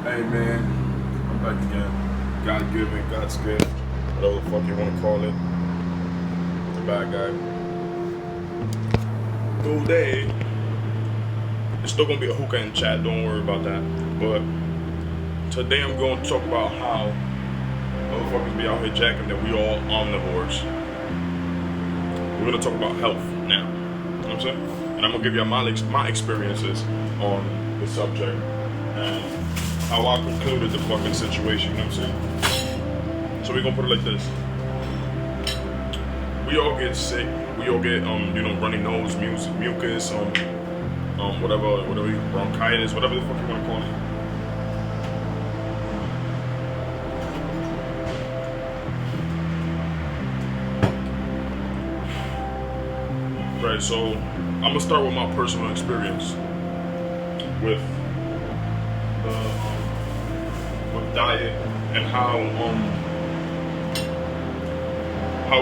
Hey man, I'm back again. God given, God's gift, whatever the fuck you want to call it. The bad guy. Today, it's still gonna be a hookah in chat. Don't worry about that. But today I'm going to talk about how motherfuckers be out here jacking that we all omnivores. We're gonna talk about health now. You know what I'm saying? And I'm gonna give you my experiences on the subject and how I concluded the fucking situation. You know what I'm saying? So we're gonna put it like this: we all get sick. We all get runny nose, mucus, whatever, bronchitis, whatever the fuck you wanna call it. Right, so I'm gonna start with my personal experience with diet and how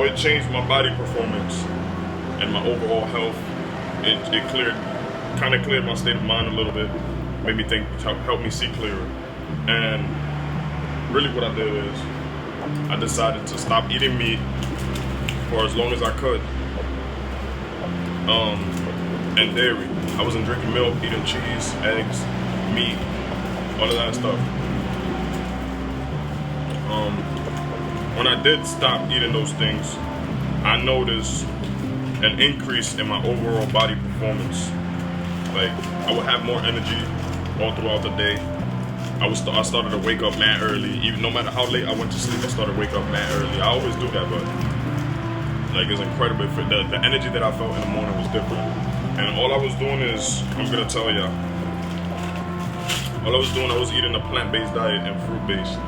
it changed my body performance and my overall health. It kind of cleared my state of mind a little bit, made me think, helped me see clearer. And really, what I did is I decided to stop eating meat for as long as I could. And dairy. I wasn't drinking milk, eating cheese, eggs, meat, all of that stuff. When I did stop eating those things, I noticed an increase in my overall body performance. Like, I would have more energy all throughout the day. I started to wake up mad early. Even no matter how late I went to sleep, I started to wake up mad early. I always do that, but like, it's incredible. The energy that I felt in the morning was different. And all I was doing is, I'm gonna tell ya, all I was doing, I was eating a plant-based diet and fruit-based.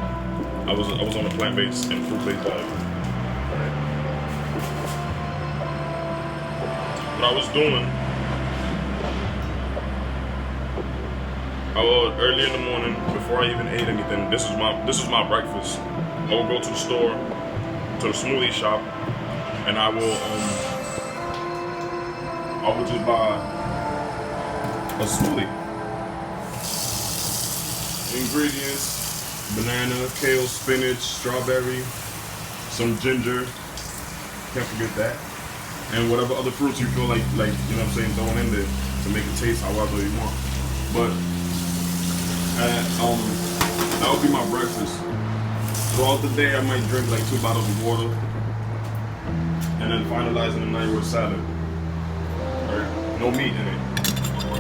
I was on a plant-based and fruit-based diet. What I was doing, early in the morning, before I even ate anything, this is my breakfast. I will go to the store, to the smoothie shop, and I will just buy a smoothie. Ingredients: banana, kale, spinach, strawberry, some ginger, can't forget that, and whatever other fruits you feel like you know what I'm saying, throwing in there to make it taste however you want. But that would be my breakfast. Throughout the day I might drink like 2 bottles of water, and then finalizing the night with salad. Right? No meat in it.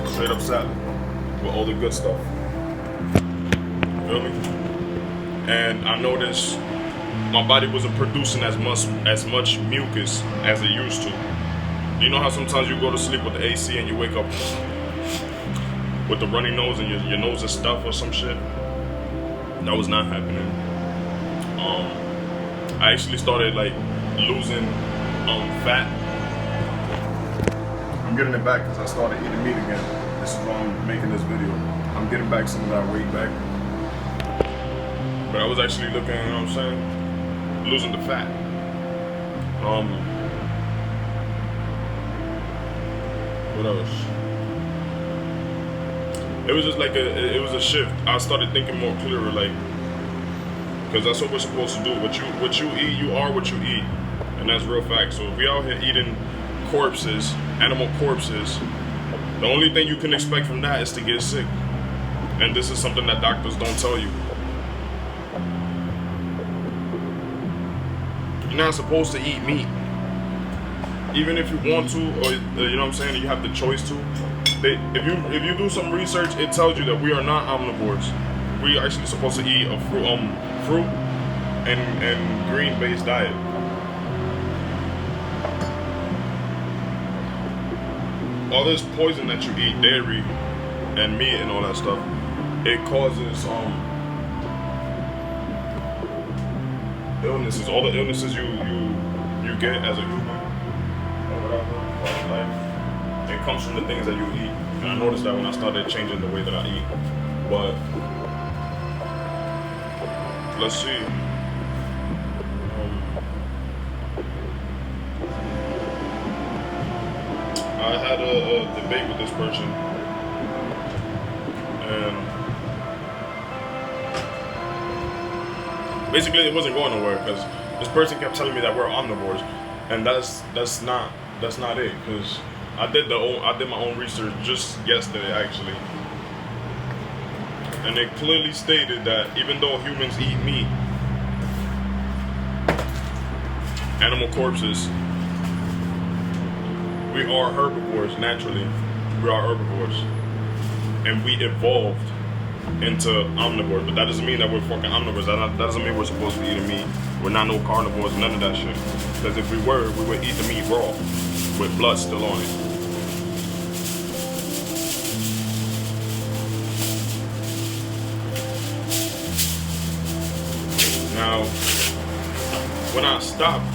Straight up salad with all the good stuff. Feel me? And I noticed my body wasn't producing as much mucus as it used to. You know how sometimes you go to sleep with the AC and you wake up with the runny nose and your nose is stuffed or some shit? That was not happening. I actually started like losing fat. I'm getting it back because I started eating meat again. This is why I'm making this video. I'm getting back some of that weight back. But I was actually looking, you know what I'm saying, losing the fat. What else? It was just like it was a shift. I started thinking more clearer, like, because that's what we're supposed to do. What you eat, you are what you eat, and that's real fact. So if we out here eating corpses, animal corpses, the only thing you can expect from that is to get sick. And this is something that doctors don't tell you. You're not supposed to eat meat. Even if you want to, or you know what I'm saying, you have the choice to. If you do some research, it tells you that we are not omnivores. We are actually supposed to eat a fruit and green-based diet. All this poison that you eat, dairy and meat and all that stuff, it causes illnesses. All the illnesses you get as a human or whatever, or life, it comes from the things that you eat. And I noticed that when I started changing the way that I eat. But let's see. I had a debate with this person, and Basically, it wasn't going nowhere because this person kept telling me that we're omnivores, and that's not it. Because I did my own research just yesterday actually, and it clearly stated that even though humans eat meat, animal corpses, we are herbivores naturally. We are herbivores, and we evolved into omnivores, but that doesn't mean that we're fucking omnivores. That doesn't mean we're supposed to be eating meat. We're not no carnivores, none of that shit. Because if we would eat the meat raw, with blood still on it. Now, when I stopped,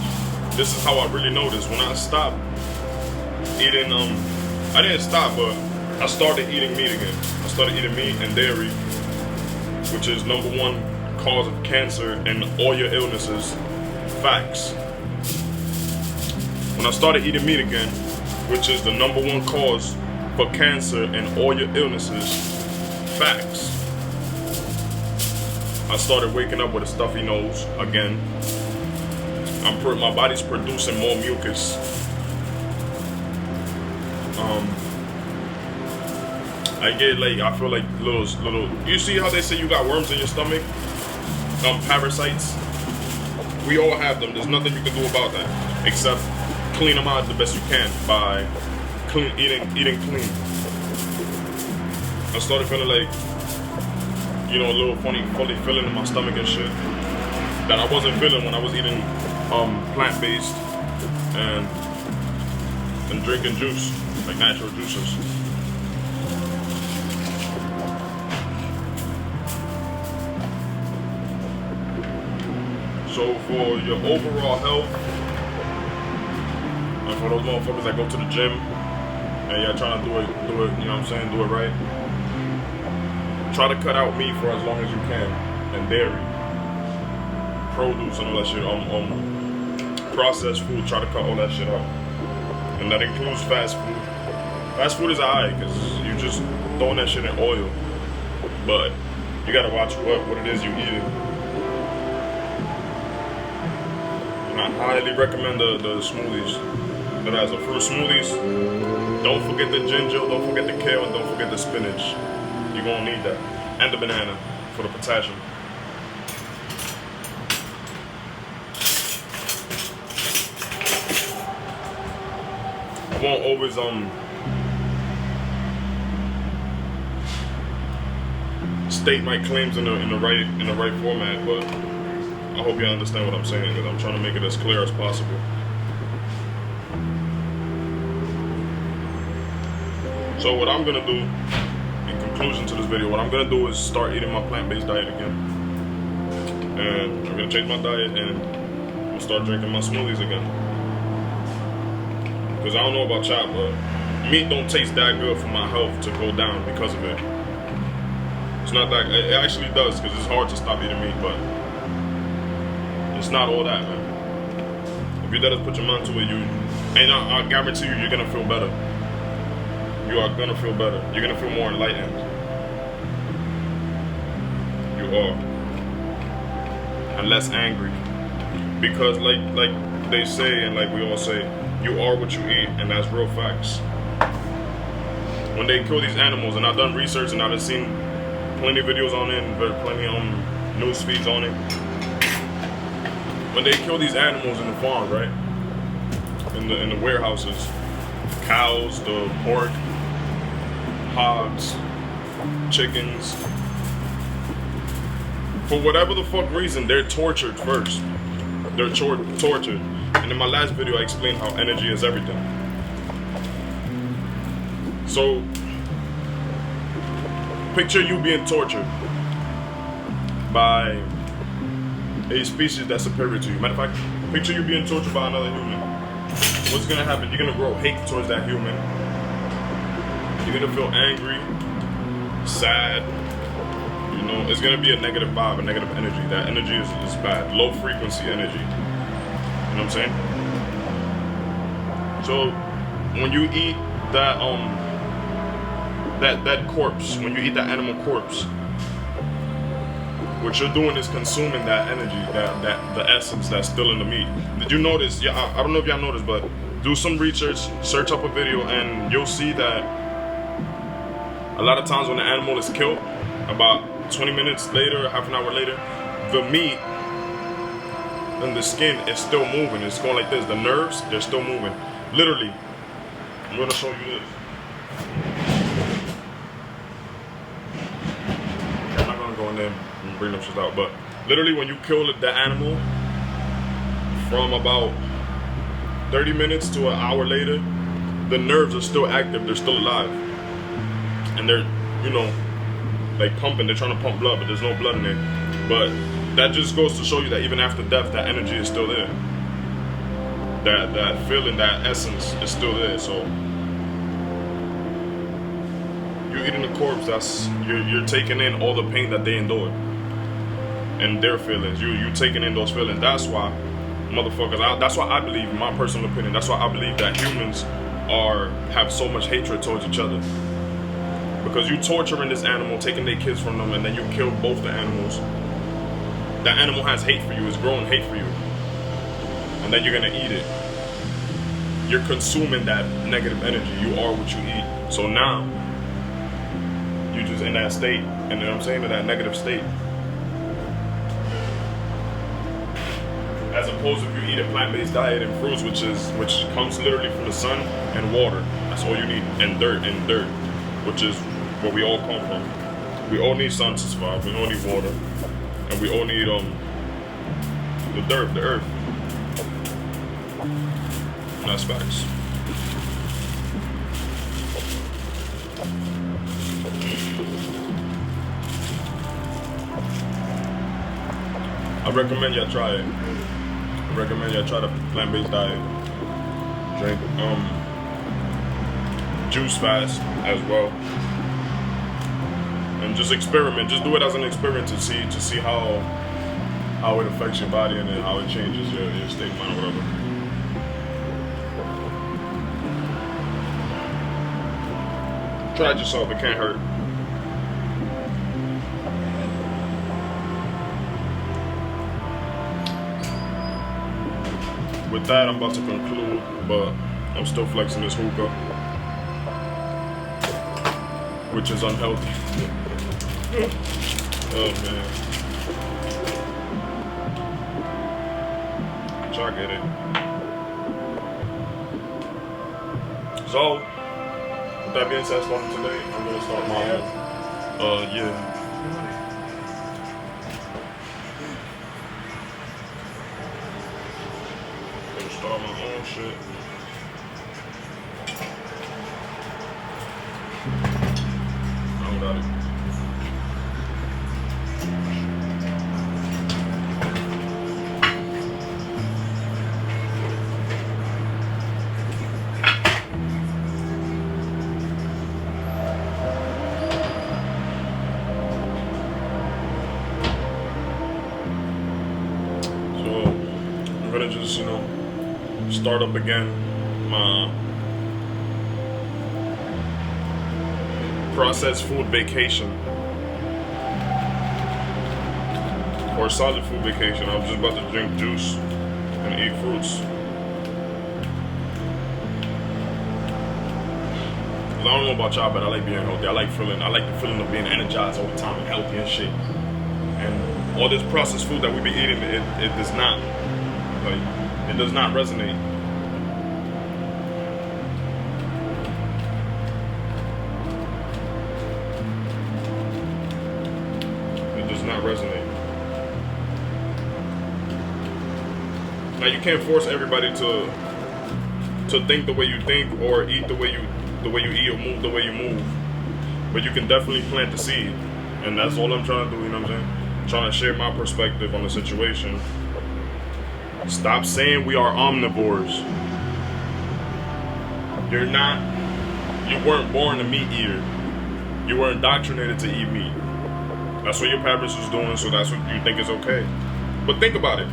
this is how I really noticed. When I stopped eating, I didn't stop, but I started eating meat again. I started eating meat and dairy, which is #1 cause of cancer and all your illnesses. Facts. When I started eating meat again, which is the #1 cause for cancer and all your illnesses. Facts. I started waking up with a stuffy nose again. My body's producing more mucus. I feel like little. You see how they say you got worms in your stomach? Parasites. We all have them. There's nothing you can do about that except clean them out the best you can by eating clean. I started feeling like, a little funny feeling in my stomach and shit that I wasn't feeling when I was eating plant-based and drinking juice, like natural juices. So for your overall health, and for those motherfuckers that go to the gym and y'all trying to do it, you know what I'm saying, do it right. Try to cut out meat for as long as you can, and dairy, produce, and all that shit. Processed food, try to cut all that shit out, and that includes fast food. Fast food is alright because you just throwing that shit in oil, but you gotta watch what it is you eating. And I highly recommend the smoothies. That has the fruit smoothies. Don't forget the ginger, don't forget the kale, and don't forget the spinach. You're gonna need that. And the banana for the potassium. I won't always state my claims in the right format, but I hope you understand what I'm saying, because I'm trying to make it as clear as possible. So what I'm gonna do, in conclusion to this video, what I'm gonna do is start eating my plant-based diet again. And I'm gonna change my diet and I'm gonna start drinking my smoothies again. Because I don't know about y'all, but meat don't taste that good for my health to go down because of it. It's not that, it actually does, because it's hard to stop eating meat, but it's not all that, man. If you let put your mind to it, and I guarantee you're gonna feel better. You are gonna feel better. You're gonna feel more enlightened. You are. And less angry. Because like they say, and like we all say, you are what you eat, and that's real facts. When they kill these animals, and I've done research and I've seen plenty of videos on it, and plenty news feeds on it. When they kill these animals in the farm, right? In the warehouses, cows, the pork, hogs, chickens. For whatever the fuck reason, they're tortured first. They're tortured. And in my last video, I explained how energy is everything. So, picture you being tortured by a species that's superior to you. Matter of fact, picture you being tortured by another human. What's gonna happen? You're gonna grow hate towards that human. You're gonna feel angry, sad. You know, it's gonna be a negative vibe, a negative energy. That energy is bad. Low frequency energy. You know what I'm saying? So when you eat that that corpse, when you eat that animal corpse, what you're doing is consuming that energy, that the essence that's still in the meat. Did you notice? Yeah, I don't know if y'all noticed, but do some research, search up a video, and you'll see that a lot of times when the animal is killed, about 20 minutes later, half an hour later, the meat and the skin is still moving. It's going like this. The nerves, they're still moving. Literally, I'm gonna show you this. I'm not gonna go in there and bring them shit out, but literally when you kill the animal, from about 30 minutes to an hour later, the nerves are still active, they're still alive. And they're, you know, like pumping, they're trying to pump blood, but there's no blood in it. But that just goes to show you that even after death, that energy is still there. That feeling, that essence is still there. So you're eating a corpse, that's you're taking in all the pain that they endured and their feelings. You taking in those feelings. That's why, motherfuckers, that's why I believe, in my personal opinion, that's why I believe that humans have so much hatred towards each other. Because you torturing this animal, taking their kids from them, and then you kill both the animals. That animal has hate for you, it's grown hate for you. And then you're gonna eat it. You're consuming that negative energy. You are what you eat. So now, you're just in that state, and you know what I'm saying, in that negative state. As opposed if you eat a plant-based diet and fruits, which comes literally from the sun and water. That's all you need, and dirt, which is where we all come from. We all need sun to survive. We all need water, and we all need the dirt, the earth. And that's facts. I recommend y'all try it. I recommend y'all try the plant-based diet. Drink juice fast as well, and just experiment. Just do it as an experiment to see how it affects your body and then how it changes your state of mind or whatever. Try it yourself. It can't hurt. With that, I'm about to conclude, but I'm still flexing this hookah, which is unhealthy. Oh man. Try to get it. So, with that being said, starting today, I'm gonna start my yeah. Start my own shit. I don't got it. So I'm gonna just, start up again my processed food vacation, or solid food vacation. I'm just about to drink juice and eat fruits. I don't know about y'all, but I like being healthy. I like the feeling of being energized all the time and healthy and shit. And all this processed food that we be eating, it does not, it does not resonate. Not resonate. Now you can't force everybody to think the way you think or eat the way you eat or move the way you move, but you can definitely plant the seed, and that's all I'm trying to do. You know what I'm saying? Trying to share my perspective on the situation. Stop saying we are omnivores. You're not. You weren't born a meat eater. You were indoctrinated to eat meat. That's what your parents was doing, so that's what you think is okay. But think about it.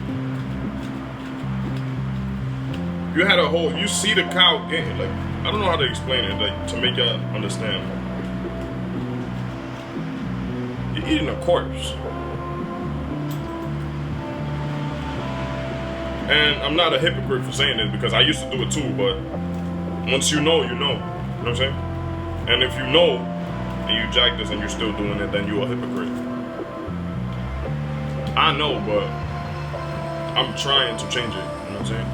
You see the cow getting, I don't know how to explain it, to make y'all understand. You're eating a corpse. And I'm not a hypocrite for saying this because I used to do it too, but once you know, you know. You know what I'm saying? And if you know and you jack this and you're still doing it, then you're a hypocrite. I know, but I'm trying to change it. You know what I'm saying?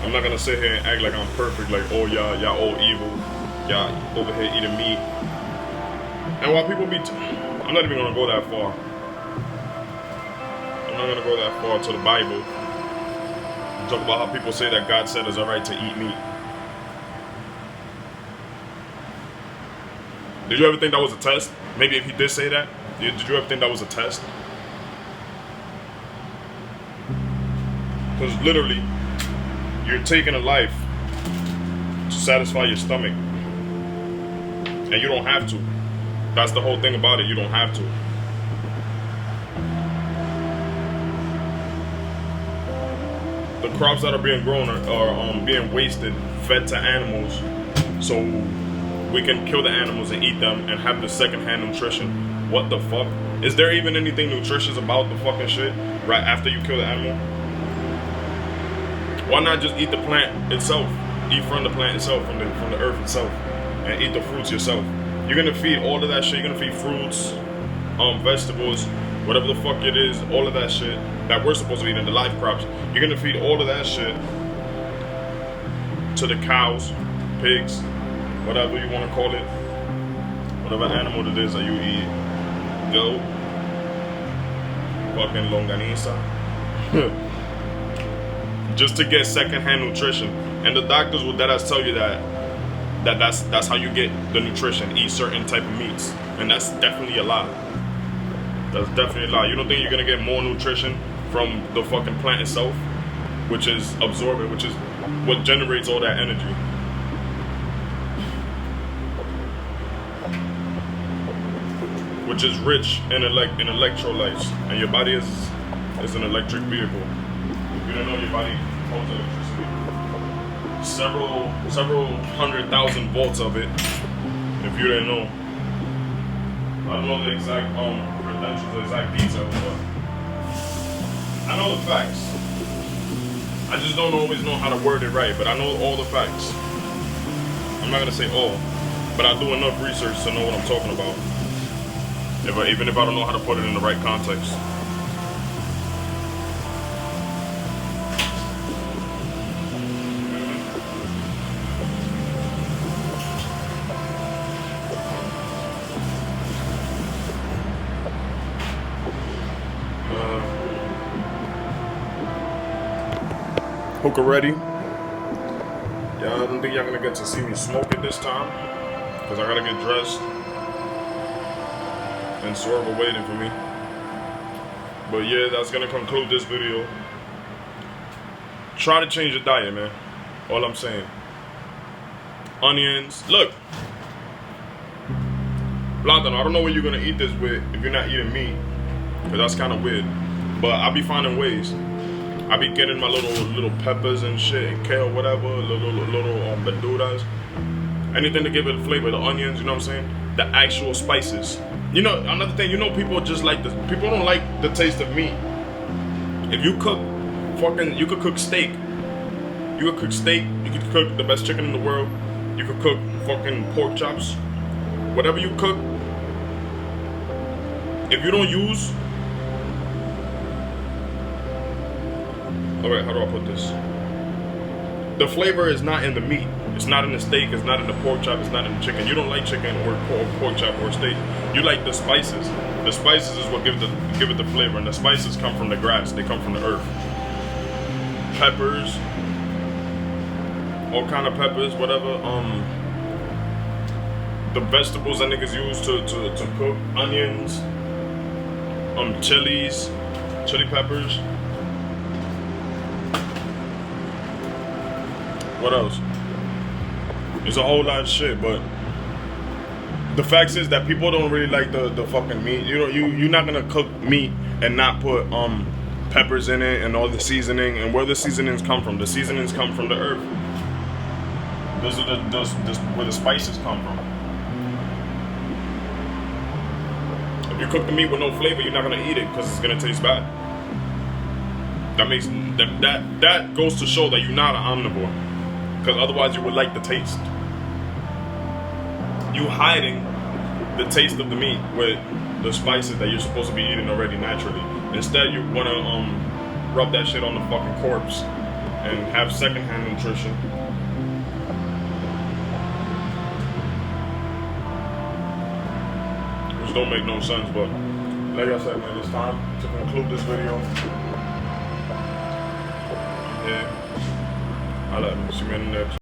I'm not gonna sit here and act like I'm perfect, like, oh y'all all evil, y'all over here eating meat. And while people be, I'm not even gonna go that far. I'm not gonna go that far to the Bible. Talk about how people say that God said it's alright to eat meat. Did you ever think that was a test? Maybe if he did say that, did you ever think that was a test? Because literally, you're taking a life to satisfy your stomach. And you don't have to. That's the whole thing about it. You don't have to. The crops that are being grown are being wasted, fed to animals, so we can kill the animals and eat them and have the secondhand nutrition. What the fuck? Is there even anything nutritious about the fucking shit right after you kill the animal? Why not just eat the plant itself? Eat from the plant itself, from the earth itself, and eat the fruits yourself. You're gonna feed all of that shit. You're gonna feed fruits, vegetables, whatever the fuck it is, all of that shit that we're supposed to eat in the live crops. You're gonna feed all of that shit to the cows, pigs, whatever you want to call it, whatever animal it is that you eat. Goat, fucking longaniza. Just to get secondhand nutrition. And the doctors will deadass tell you that's how you get the nutrition. Eat certain type of meats. And that's definitely a lie. That's definitely a lie. You don't think you're gonna get more nutrition from the fucking plant itself, which is absorbent, which is what generates all that energy. Which is rich in electrolytes. And your body is an electric vehicle. If you don't know, your body holds electricity. Several 100,000 volts of it. If you didn't know. I don't know the exact credentials, the exact details, but I know the facts. I just don't always know how to word it right, but I know all the facts. I'm not gonna say all, but I do enough research to know what I'm talking about. Even if I don't know how to put it in the right context. Hookah ready. Yeah, I don't think y'all gonna get to see me smoke it this time, because I gotta get dressed. And Swerve are waiting for me. But yeah, that's gonna conclude this video. Try to change your diet, man. All I'm saying. Onions. Look. Plátano, I don't know what you're gonna eat this with if you're not eating meat. Because that's kind of weird. But I'll be finding ways. I'll be getting my little peppers and shit, and kale, whatever, little verduras. Anything to give it a flavor, the onions, you know what I'm saying? The actual spices. You know, another thing, you know, people just like this. People don't like the taste of meat. If you cook you could cook steak. You could cook steak, you could cook the best chicken in the world. You could cook fucking pork chops. Whatever you cook, if you don't use, alright, how do I put this? The flavor is not in the meat. It's not in the steak, it's not in the pork chop, it's not in the chicken. You don't like chicken or pork chop or steak. You like the spices. The spices is what give it the flavor, and the spices come from the grass, they come from the earth. Peppers, all kind of peppers, whatever. The vegetables that niggas use to cook, onions, chilies, chili peppers. What else? There's a whole lot of shit, but the fact is that people don't really like the fucking meat. You're not gonna cook meat and not put peppers in it and all the seasoning. And where the seasonings come from? The seasonings come from the earth. Those are where the spices come from. If you cook the meat with no flavor, you're not gonna eat it because it's gonna taste bad. That goes to show that you're not an omnivore, because otherwise you would like the taste. You hiding the taste of the meat with the spices that you're supposed to be eating already naturally. Instead, you want to rub that shit on the fucking corpse and have secondhand nutrition. Which don't make no sense, but like I said, man, it's time to conclude this video. Yeah. I'll see you in the next.